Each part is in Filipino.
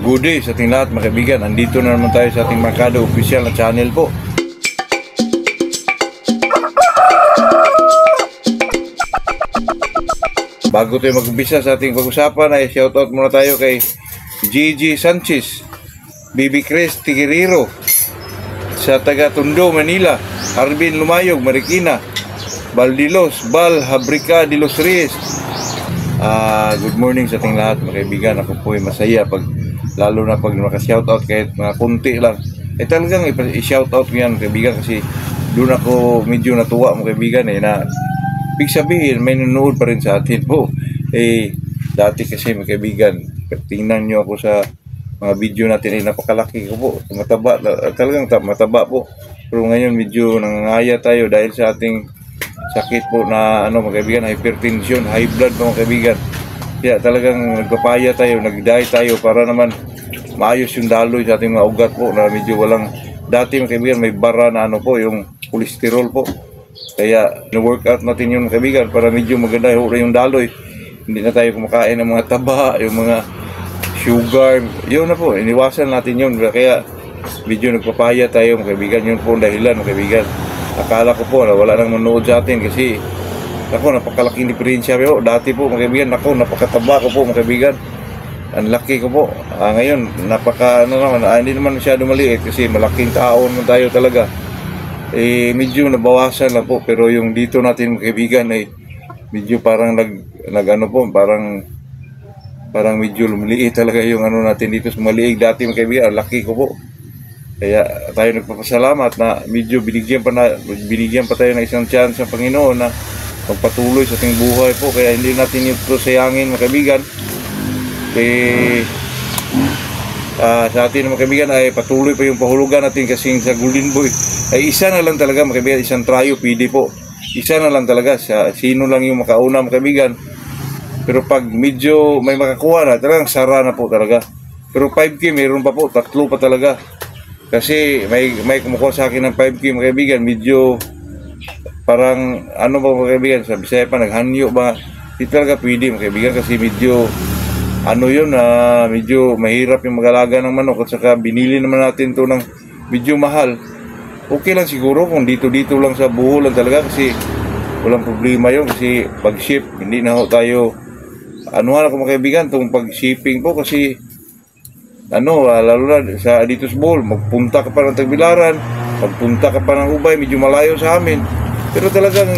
Good day sa ating lahat mga kaibigan. Andito na naman tayo sa ating Mercado Official na channel po. Bago tayo mag-umpisa sa ating pag-usapan ay shoutout muna tayo kay Gigi Sanchez, Bibi Chris Tigiriro sa taga Tondo, Manila, Arvin Lumayog, Marikina, Baldilos, Bal Habrica de los Reyes. Good morning sa ating lahat mga kaibigan. Ako po ay masaya lalo na pag maka-shoutout kahit mga kunti lang. Talagang i-shoutout ko yan kaibigan kasi doon ako medyo natuwa mga kaibigan na big sabihin may nanonood pa rin sa atin po. Dati kasi mga kaibigan, tingnan nyo ako sa mga video natin napakalaki ko po. Mataba, talagang mataba po. Pero ngayon medyo nangangaya tayo dahil sa ating sakit po na mga kaibigan, hypertension, high blood mga kaibigan. Kaya talagang nagpapaya tayo, nag-diet tayo para naman maayos yung daloy sa ating mga ugat po na medyo walang, dati mga kaibigan may bara na yung kolesterol po. Kaya na-workout natin yung kaibigan para medyo maganda yung daloy. Hindi na tayo kumakain ng mga taba, yung mga sugar, yun na po, iniwasan natin yun. Kaya medyo nagpapaya tayo mga kaibigan, yun po dahilan mga kaibigan. Akala ko po na wala nang manood sa atin kasi napakalaking diferensya po. Dati po mga kaibigan, napakataba ko po mga kaibigan. Ang laki ko po. Ngayon, hindi naman masyado maliit kasi malaking tao naman tayo talaga. Medyo nabawasan lang po. Pero yung dito natin mga kaibigan ay medyo parang parang medyo lumiliit talaga yung natin dito sa maliig. Dati mga kaibigan, ang laki ko po. Kaya tayo nagpapasalamat na medyo binigyan pa tayo ng isang chance ng Panginoon na magpatuloy sa ating buhay po. Kaya hindi natin ito sayangin mga kaibigan. Sa atin mga kaibigan ay patuloy pa yung pahulugan natin kasi sa Golden Boy ay isa na lang talaga mga kaibigan, isang tryo pwede po. Isa na lang talaga, sino lang yung makauna mga kaibigan. Pero pag medyo may makakuha na, talagang sara na po talaga. Pero 5K mayroon pa po, 3 pa talaga. Kasi may kumukuha sa akin ng 5K mga kaibigan, medyo parang mga kaibigan, sa Bisaya pa naghanyo ba, hindi talaga pwede mga kaibigan kasi medyo medyo mahirap yung mag-alaga ng manok at saka binili naman natin to ng medyo mahal. Okay lang siguro kung dito lang sa buho lang talaga kasi walang problema yun kasi pag-ship, hindi na tayo ako mga kaibigan, itong pag-shipping po kasi lalo na dito sa Bohol, magpunta ka pa ng Tagbilaran, magpunta ka pa ng Ubay, medyo malayo sa amin. Pero talagang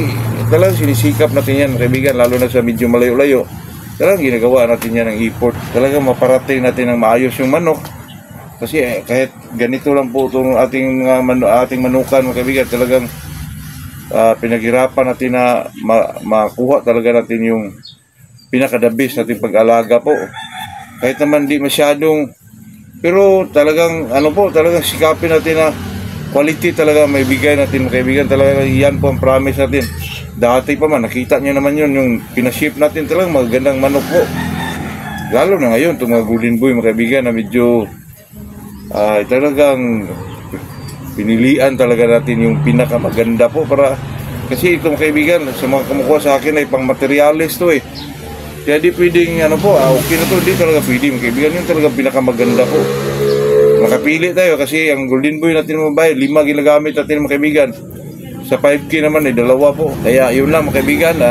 sinisikap natin yan, kaibigan, lalo na sa medyo malayo-layo. Talagang ginagawa natin yan ng effort. Talagang maparating natin ng maayos yung manok. Kasi kahit ganito lang po itong ating manukan, mga kaibigan, talagang pinaghirapan natin na makuha talaga natin yung pinakadabis natin pag-alaga po. Kahit naman di masyadong, pero talagang talagang sikapin natin na quality talaga may bigay natin mga kaibigan. Talaga yan po ang promise natin. Dati pa man, nakita nyo naman yun, yung pinaship natin talagang magandang manok po. Lalo na ngayon, itong mga Golden Boy mga kaibigan na medyo talagang pinilian talaga natin yung pinakamaganda po para, kasi itong kaibigan, sa mga kumukuha sa akin ay pang materialis to Kaya di pwedeng okay na to, di talaga pwede mga kaibigan, yun talaga pinakamaganda po. Makapili tayo kasi ang Golden Boy natin mabayad, 5 ginagamit natin mga kaibigan. Sa 5K naman ay 2 po. Kaya yun lang mga kaibigan,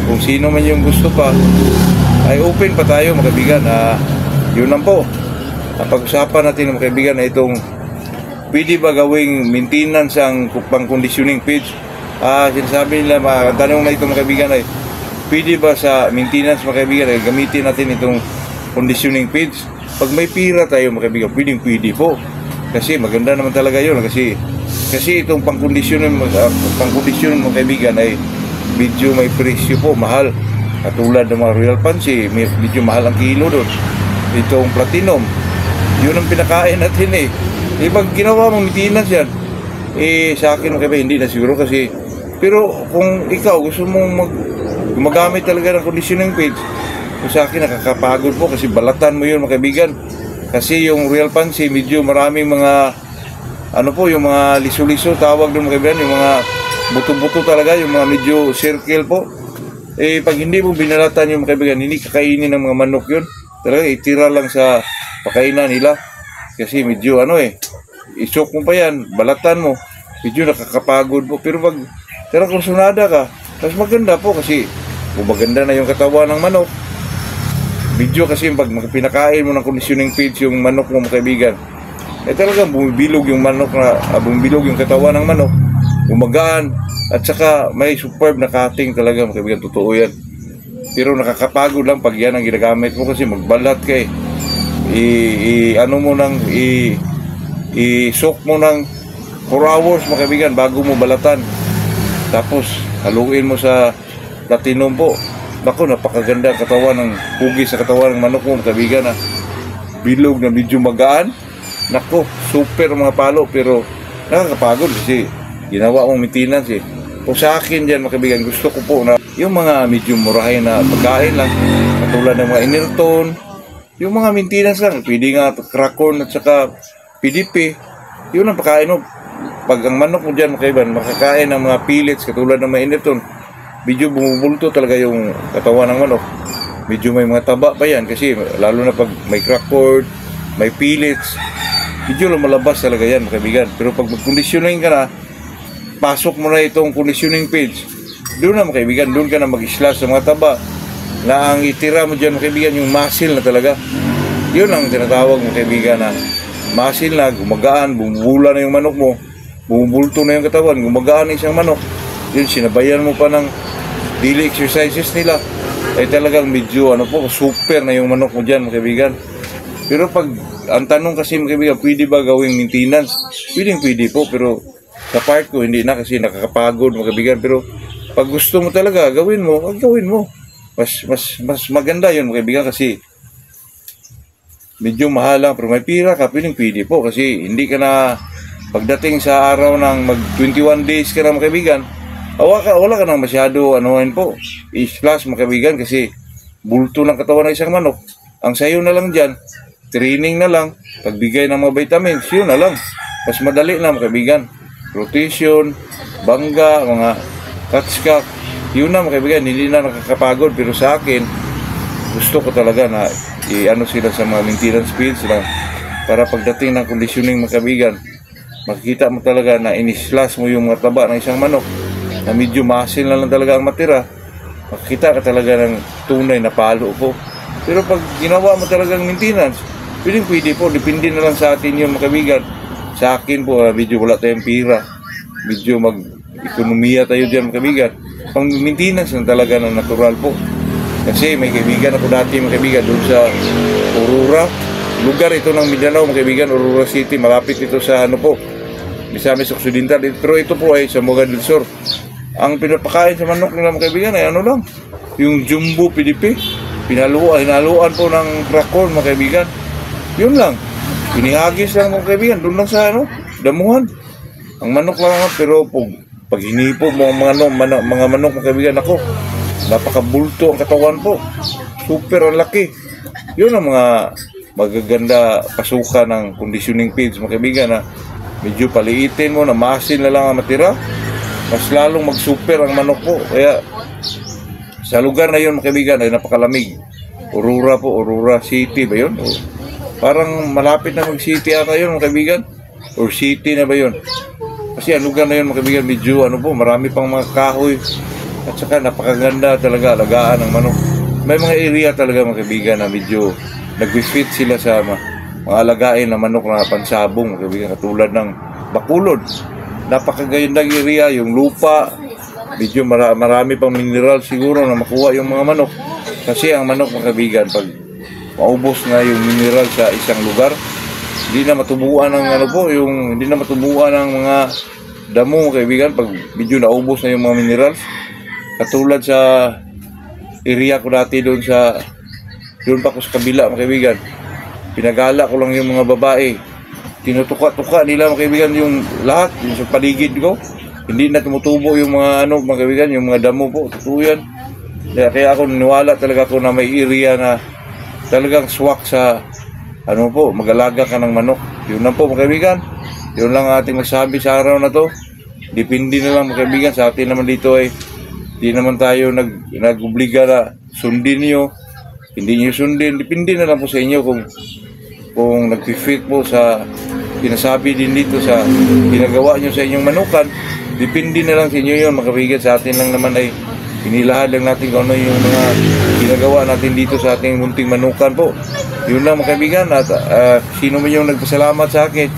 kung sino man yung gusto pa ay open pa tayo mga kaibigan. Yun lang po. Pag-usapan natin mga kaibigan na itong pwede ba gawing maintenance ang pang-conditioning page. Sinasabi nila, tanong na ito mga kaibigan ay pwede ba sa maintenance mga kaibigan ay gamitin natin itong conditioning page. Pag may pira tayo mga kaibigan, pwede po. Kasi maganda naman talaga yun. Kasi itong pang-conditioning mga kaibigan ay medyo may presyo po, mahal. Katulad ng mga Royal Pansy, medyo mahal ang kilo doon. Itong Platinum, yun ang pinakain natin pag ginawa mong maintenance yan, sa akin mga kaibigan, hindi na siguro kasi. Pero kung ikaw gusto mong gumagamit talaga ng conditioning page, sa akin nakakapagod po kasi balatan mo yun mga kaibigan. Kasi yung Royal Pansy, medyo maraming mga yung mga liso-liso tawag doon mga kaibigan, yung mga buto-buto talaga, yung mga medyo circle po. Pag hindi mo binalatan yung mga kaibigan, hindi kakainin ng mga manok yun. Talaga itira lang sa pakainan nila. Kasi medyo isok mo pa yan, balatan mo, medyo nakakapagod po. Pero pag kursunada ka, mas maganda po kasi maganda na yung katawan ng manok. Medyo kasi pag pinakain mo ng conditioning feeds yung manok mo, mga kaibigan, talagang bumibilog yung manok bumibilog yung katawan ng manok, gumagaan, at saka may superb na cutting talaga, mga kaibigan, totoo yan. Pero nakakapagod lang pag yan ang ginagamit mo kasi magbalat kay i-soak mo ng 4 hours, mga kaibigan, bago mo balatan. Tapos haluin mo sa platinum po. Bako, napakaganda katawan ng hugis sa katawan ng manok mo, mga kaibigan, bilog na medyo magaan. Nako, super mga palo, pero nakakapagod kasi ginawa mong maintenance eh. Kung sa akin dyan, mga kaibigan, gusto ko po na yung mga medyo murahin na pagkain lang, katulad ng mga Inirton, yung mga maintenance lang, pwede nga Crackorn at saka PDP, yun ang pagkain mo. Pag ang manok mo dyan, mga kaibigan, makakain ng mga pellets katulad ng mga Inirton, medyo bumubulto talaga yung katawan ng manok. Medyo may mga taba pa yan kasi lalo na pag may Crackorn, may pellets, medyo lumalabas talaga yan, mga kaibigan. Pero pag mag-conditioning ka na, pasok mo na itong conditioning page, doon na, mga kaibigan, doon ka na mag-slash sa mga taba na ang itira mo dyan, mga kaibigan, yung muscle na talaga. Yun ang tinatawag, mga kaibigan, na muscle na, gumagaan, bumubula na yung manok mo, bumubulto na yung katawan, gumagaan na isang manok. Yun, sinabayan mo pa ng daily exercises nila, ay talagang medyo super na yung manok mo dyan, mga kaibigan. Pero pag ang tanong kasi, mga kaibigan, pwede ba gawing maintenance? Pwede po, pero sa part ko hindi na kasi nakakapagod, mga kaibigan. Pero pag gusto mo talaga gawin mo, gawin mo. Mas maganda yun, mga kaibigan, kasi medyo mahal lang, pero may pira ka, pwede po, kasi hindi ka na pagdating sa araw ng mag 21 days ka na, mga kaibigan, wala ka nang masyado po i-slash, mga kaibigan, kasi bulto ng katawan ng isang manok. Ang sayo na lang dyan, training na lang, pagbigay ng mga vitamins, yun na lang. Mas madali na, mga kaibigan. Rotation, bangga, mga catchcock, yun na, mga kaibigan, hindi na nakakapagod. Pero sa akin, gusto ko talaga na sila sa mga maintenance fields lang, para pagdating ng conditioning, mga kaibigan, makikita mo talaga na in-slash mo yung mga taba ng isang manok na medyo muscle na lang talaga ang matira. Makikita ka talaga ng tunay na palo po. Pero pag ginawa mo talagang maintenance, pwede po, depende na lang sa atin yun, mga kaibigan. Sa akin po, medyo wala tayong pira, medyo mag-ekonomiya tayo dyan, mga kaibigan. Pang maintenance na talaga ng natural po. Kasi may kaibigan ako dati, mga kaibigan, doon sa Aurora, lugar ito ng Mindanao, mga kaibigan, Aurora City, malapit ito sa Misamis Occidental. Pero ito po ay sa Moga del Sur. Ang pinapakain sa manok nila, mga kaibigan, ay lang, yung jumbo PDP, hinaluan po ng Crackorn, mga kaibigan. Yun lang, pinihagis lang, mga kaibigan, doon lang sa damuhan. Ang manok lang, pero pag hinipo mo ang mga manok, mga kaibigan, ako, napakabulto ang katawan po, super ang laki. Yun ang mga magaganda pasukan ng conditioning feeds, mga kaibigan, na medyo paliitin mo, na masin na lang ang matira, mas lalong mag-super ang manok po. Kaya sa lugar na yun, mga kaibigan, ay napakalamig. Aurora po, Aurora City ba yun? Parang malapit na mag-city ata yun, mga kaibigan, or city na ba yun? Kasi ang lugar na yun, mga kaibigan, medyo marami pang mga kahoy, at saka napakaganda talaga alagaan ng manok. May mga area talaga, mga kaibigan, na medyo nag-fit sila sa mga alagain na manok na pansabong, mga kaibigan, katulad ng Bacolod. Napakagandang area, yung lupa, medyo marami pang mineral siguro na makuha yung mga manok. Kasi ang manok, mga kaibigan, pag maubos na yung mineral sa isang lugar, hindi na matubuan ng hindi na matubuan ng mga damo, mga kaibigan, pag medyo naubos na yung mga minerals. Katulad sa area ko dati doon pa ko sa kabila, mga kaibigan, pinagala ko lang yung mga babae, tinutuka-tuka nila, mga kaibigan, yung lahat, yung sa paligid ko, hindi na tumutubo yung mga mga kaibigan, yung mga damo po, totoo yan. Kaya ako naniwala talaga ako na may area na talagang swak sa mag-alaga ka ng manok. Yun lang po, mga kaibigan, yun lang ating masabi sa araw na to. Depende na lang, mga kaibigan, sa atin naman dito ay di naman tayo nag-obliga na sundin nyo, hindi nyo sundin, depende na lang po sa inyo kung kung nag-fit po sa sinasabi din dito sa ginagawa nyo sa inyong manukan, depende na lang sa inyo yun, mga kaibigan. Sa atin lang naman ay inilahad lang natin kung ano yung mga ginagawa natin dito sa ating munting manukan po. Yun lang mga kaibigan. At sino man yung nagpasalamat sa akin,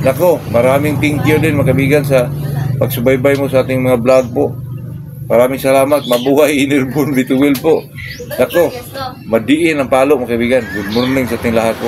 nako, maraming thank you din mga kaibigan sa pagsubaybay mo sa ating mga vlog po. Maraming salamat. Mabuhay Inerbon Bituil po. Nako, madiin ang palo mga kaibigan. Good morning sa ating lahat po.